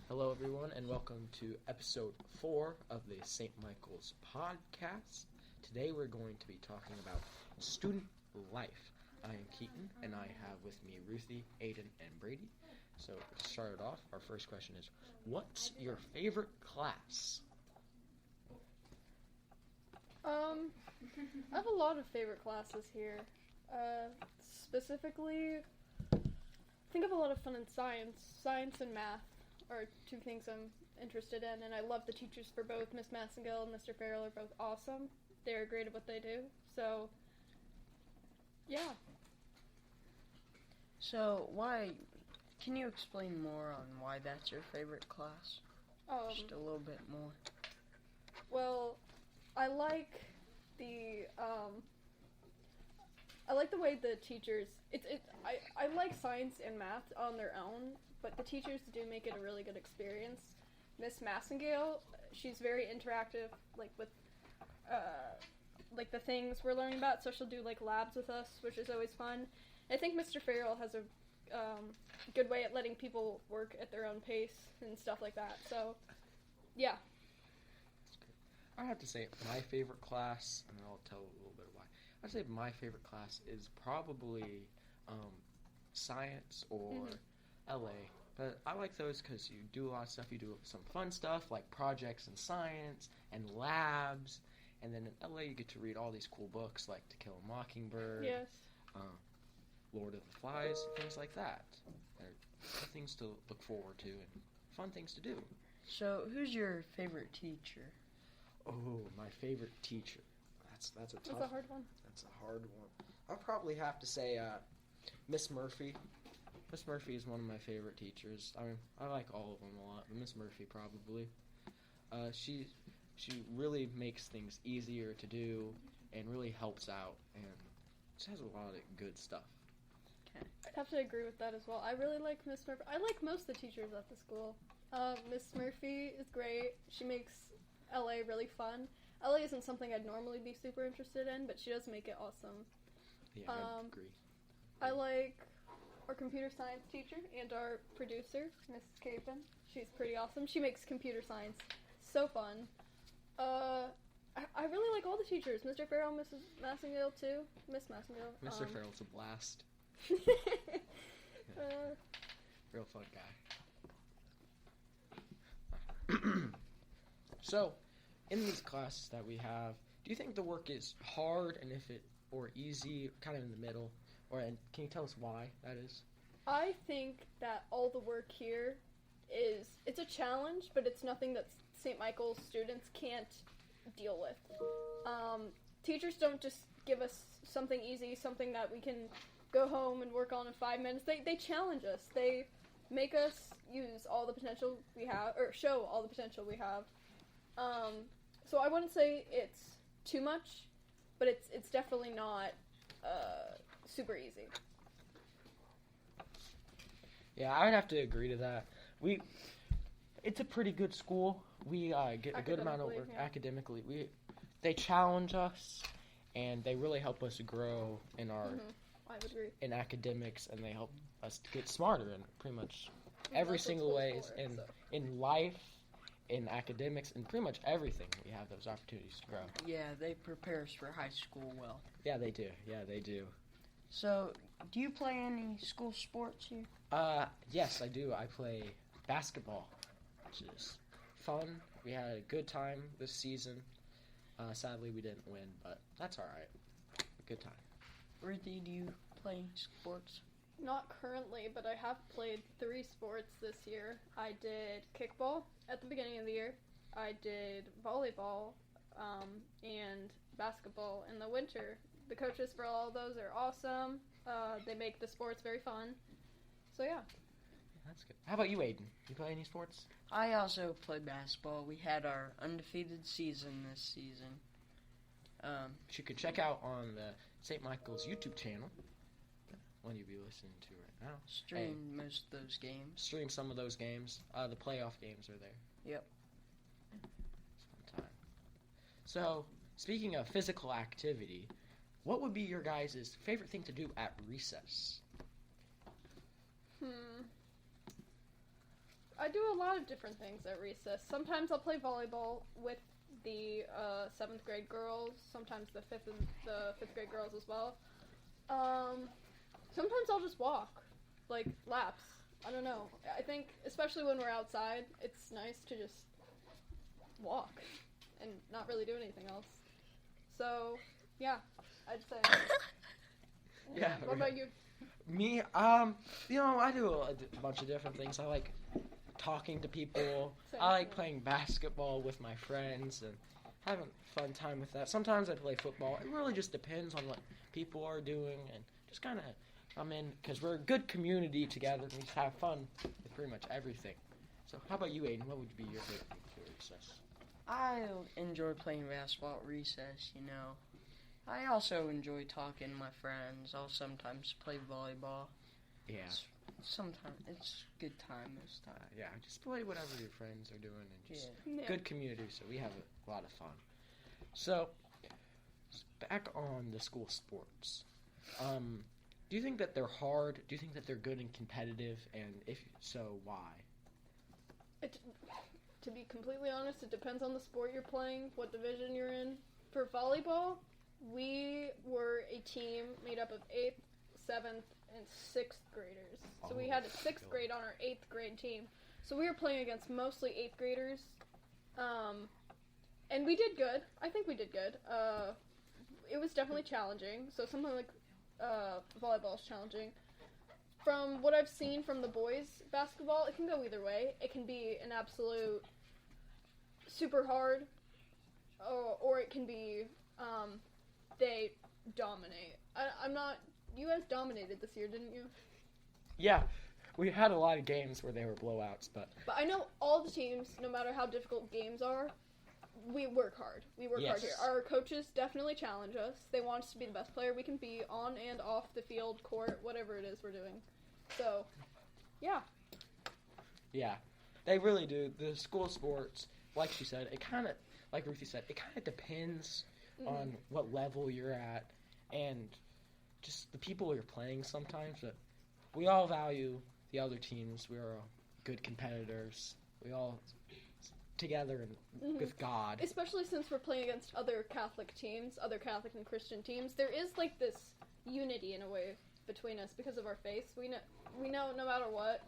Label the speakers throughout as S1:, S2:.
S1: Hello, everyone, and welcome to episode 4 of the St. Michael's podcast. Today we're going to be talking about student life. I am Keaton, and I have with me Ruthie, Aiden, and Brady. So, to start it off, our first question is, what's your favorite class?
S2: I have a lot of favorite classes here. Specifically, I think I have a lot of fun in science. Science and math are two things I'm interested in, and I love the teachers for both. Miss Massengill and Mr. Farrell are both awesome. They're great at what they do. So, yeah.
S3: So, can you explain more on why that's your favorite class? Just a little bit more.
S2: Well, I like the way the teachers, I like science and math on their own, but the teachers do make it a really good experience. Miss Massengill, she's very interactive, with the things we're learning about, so she'll do, labs with us, which is always fun. I think Mr. Farrell has a good way at letting people work at their own pace and stuff like that, so, yeah.
S1: I have to say my favorite class, and I'll tell a little bit why. I'd say my favorite class is probably science or LA. But I like those because you do a lot of stuff. You do some fun stuff like projects in science and labs. And then in LA you get to read all these cool books like To Kill a Mockingbird,
S2: Yes.
S1: Lord of the Flies, things like that. They're things to look forward to and fun things to do.
S3: So, who's your favorite teacher?
S1: Oh, my favorite teacher. That's a tough.
S2: That's a hard one.
S1: That's a hard one. I'll probably have to say Miss Murphy. Miss Murphy is one of my favorite teachers. I mean, I like all of them a lot, but Miss Murphy probably. She really makes things easier to do and really helps out and just has a lot of good stuff.
S3: Okay.
S2: I'd have to agree with that as well. I really like Miss Murphy. I like most of the teachers at the school. Miss Murphy is great. She makes LA really fun. LA isn't something I'd normally be super interested in, but she does make it awesome.
S1: Yeah, I agree.
S2: I like our computer science teacher and our producer, Mrs. Capen. She's pretty awesome. She makes computer science so fun. I really like all the teachers. Mr. Farrell, Mrs. Massengill too. Miss Massengill.
S1: Mr. Farrell's a blast. Real fun guy. So, in these classes that we have, do you think the work is hard or easy, kind of in the middle? And can you tell us why that is?
S2: I think that all the work here it's a challenge, but it's nothing that St. Michael's students can't deal with. Teachers don't just give us something easy, something that we can go home and work on in 5 minutes. They challenge us. They make us use all the potential we have, or show all the potential we have. So I wouldn't say it's too much, but it's definitely not super easy.
S1: Yeah, I would have to agree to that. It's a pretty good school. We get a good amount of work academically. They challenge us, and they really help us grow in our
S2: I would agree.
S1: in academics, and they help us get smarter in pretty much every single ways in life, in academics, and pretty much everything. We have those opportunities to grow.
S3: Yeah, they prepare us for high school well.
S1: Yeah, they do.
S3: So, do you play any school sports here?
S1: Yes, I do. I play basketball, which is fun. We had a good time this season. Sadly, we didn't win, but that's all right. A good time.
S3: Ruthie, do you play sports?
S2: Not currently, but I have played 3 sports this year. I did kickball at the beginning of the year. I did volleyball and basketball in the winter. The coaches for all of those are awesome. They make the sports very fun. So, yeah.
S1: That's good. How about you, Aiden? You play any sports?
S3: I also play basketball. We had our undefeated season this season.
S1: Which you can check out on the St. Michael's YouTube channel. One you'll be listening to right now.
S3: Stream most of those games.
S1: Stream some of those games. The playoff games are there.
S3: Yep.
S1: It's a fun time. So, speaking of physical activity, what would be your guys' favorite thing to do at recess?
S2: I do a lot of different things at recess. Sometimes I'll play volleyball with the 7th grade girls, sometimes the 5th grade girls as well. Sometimes I'll just walk, like laps. I don't know. I think, especially when we're outside, it's nice to just walk and not really do anything else. So, yeah, I'd say.
S1: Yeah.
S2: What about you?
S1: Me, I do a bunch of different things. I like talking to people. I like playing basketball with my friends and having a fun time with that. Sometimes I play football. It really just depends on what people are doing and just kind of I'm in because we're a good community together and we just have fun with pretty much everything. So how about you, Aiden? What would be your favorite thing for recess?
S3: I enjoy playing basketball at recess, I also enjoy talking to my friends. I'll sometimes play volleyball.
S1: Yeah.
S3: Sometimes it's good time this time.
S1: Yeah, just play whatever your friends are doing and just good community, so we have a lot of fun. So, back on the school sports. Do you think that they're hard? Do you think that they're good and competitive? And if so, why?
S2: To be completely honest, it depends on the sport you're playing, what division you're in. For volleyball, we were a team made up of 8th, 7th, and 6th graders. So we had a 6th grade on our 8th grade team. So we were playing against mostly 8th graders. And we did good. I think we did good. It was definitely challenging. So something like volleyball is challenging. From what I've seen from the boys' basketball, it can go either way. It can be an absolute super hard, or it can be they dominate. You guys dominated this year, didn't you?
S1: Yeah, we had a lot of games where they were blowouts, but
S2: I know all the teams, no matter how difficult games are, we work hard. We work hard here. Our coaches definitely challenge us. They want us to be the best player we can be on and off the field, court, whatever it is we're doing. So, yeah.
S1: Yeah, they really do. The school sports, like she said, it kind of, like Ruthie said, it kind of depends on what level you're at and just the people you're playing sometimes. But we all value the other teams. We are good competitors. We all together and with God.
S2: Especially since we're playing against other Catholic teams, other Catholic and Christian teams, there is like this unity in a way between us because of our faith. We know no matter what,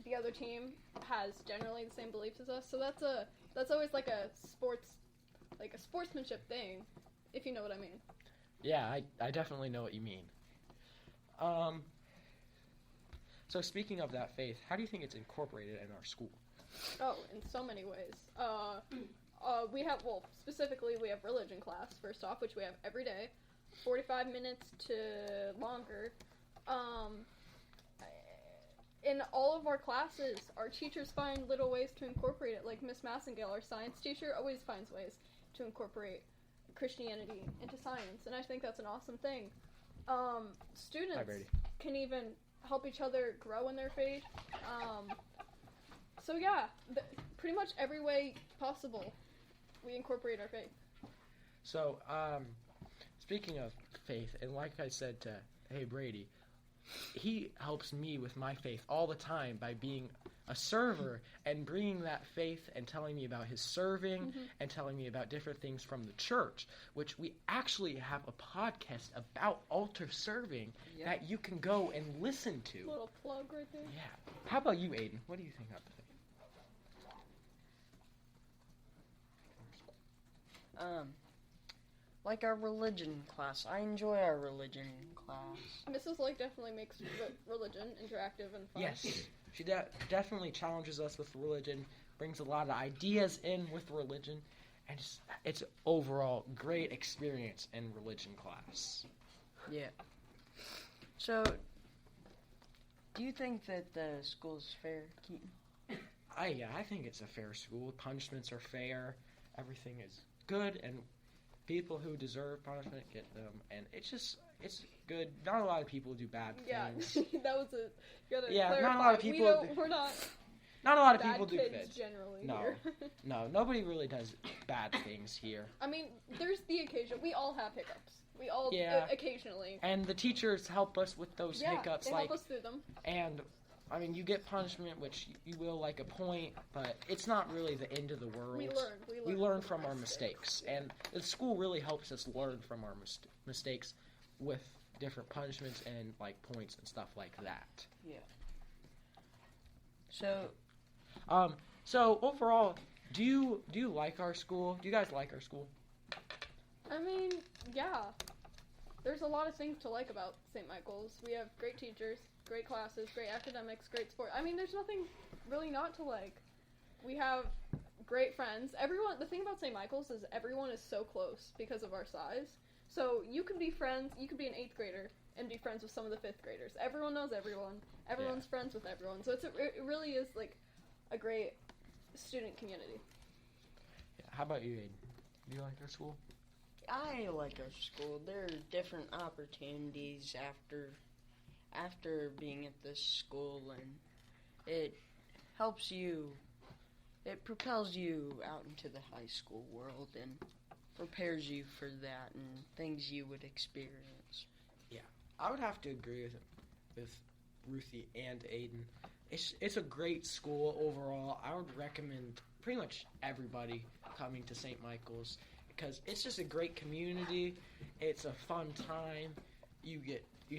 S2: the other team has generally the same beliefs as us. So that's always like a sportsmanship thing, if you know what I mean.
S1: Yeah, I definitely know what you mean. So speaking of that faith, how do you think it's incorporated in our school?
S2: Oh, in so many ways. Specifically we have religion class, first off, which we have every day, 45 minutes to longer. In all of our classes, our teachers find little ways to incorporate it. Like Miss Massengale, our science teacher, always finds ways to incorporate Christianity into science, and I think that's an awesome thing. Students can even help each other grow in their faith. So yeah, pretty much every way possible, we incorporate our faith.
S1: So, speaking of faith, and like I said to Brady, he helps me with my faith all the time by being a server and bringing that faith and telling me about his serving and telling me about different things from the church, which we actually have a podcast about altar serving that you can go and listen to.
S2: Little plug right there.
S1: Yeah. How about you, Aiden? What do you think about the faith?
S3: Like our religion class. I enjoy our religion class.
S2: Mrs. Lake definitely makes religion interactive and fun.
S1: Yes. She definitely challenges us with religion, brings a lot of ideas in with religion, and it's overall great experience in religion class.
S3: Yeah. So, do you think that the school's fair, Keaton?
S1: I think it's a fair school. Punishments are fair. Everything is good, and people who deserve punishment get them, and it's good. Not a lot of people do bad things.
S2: Yeah, that was it. Clarify.
S1: Not a lot of people.
S2: We're not.
S1: Not a lot of
S2: bad
S1: people do
S2: kids
S1: good.
S2: Generally.
S1: No,
S2: here.
S1: no, nobody really does bad things here.
S2: I mean, there's the occasion. We all have hiccups. We all occasionally.
S1: And the teachers help us with those hiccups.
S2: They help us through them.
S1: And I mean, you get punishment, which you will, like a point, but it's not really the end of the world.
S2: We
S1: learn from our mistakes, and the school really helps us learn from our mistakes with different punishments and like points and stuff like that.
S3: Yeah. So,
S1: so overall, do you like our school? Do you guys like our school?
S2: I mean, yeah. There's a lot of things to like about St. Michael's. We have great teachers, great classes, great academics, great sport. I mean, there's nothing really not to like. We have great friends. The thing about St. Michael's is everyone is so close because of our size. So you can be friends, you could be an 8th grader and be friends with some of the 5th graders. Everyone knows everyone. Everyone's friends with everyone. So it really is like a great student community.
S1: Yeah. How about you, Aiden? Do you like our school?
S3: I like our school. There are different opportunities after being at this school, and it helps you. It propels you out into the high school world and prepares you for that and things you would experience.
S1: Yeah, I would have to agree with Ruthie and Aiden. It's a great school overall. I would recommend pretty much everybody coming to St. Michael's, because it's just a great community. It's a fun time. You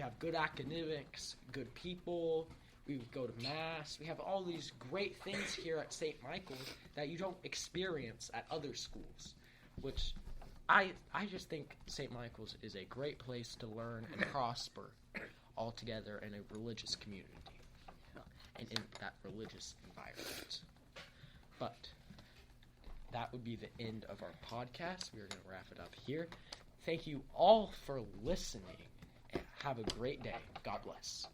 S1: have good academics, good people. We go to mass. We have all these great things here at St. Michael's that you don't experience at other schools, which I just think St. Michael's is a great place to learn and prosper all together in a religious community and in that religious environment. But that would be the end of our podcast. We're going to wrap it up here. Thank you all for listening, and have a great day. God bless.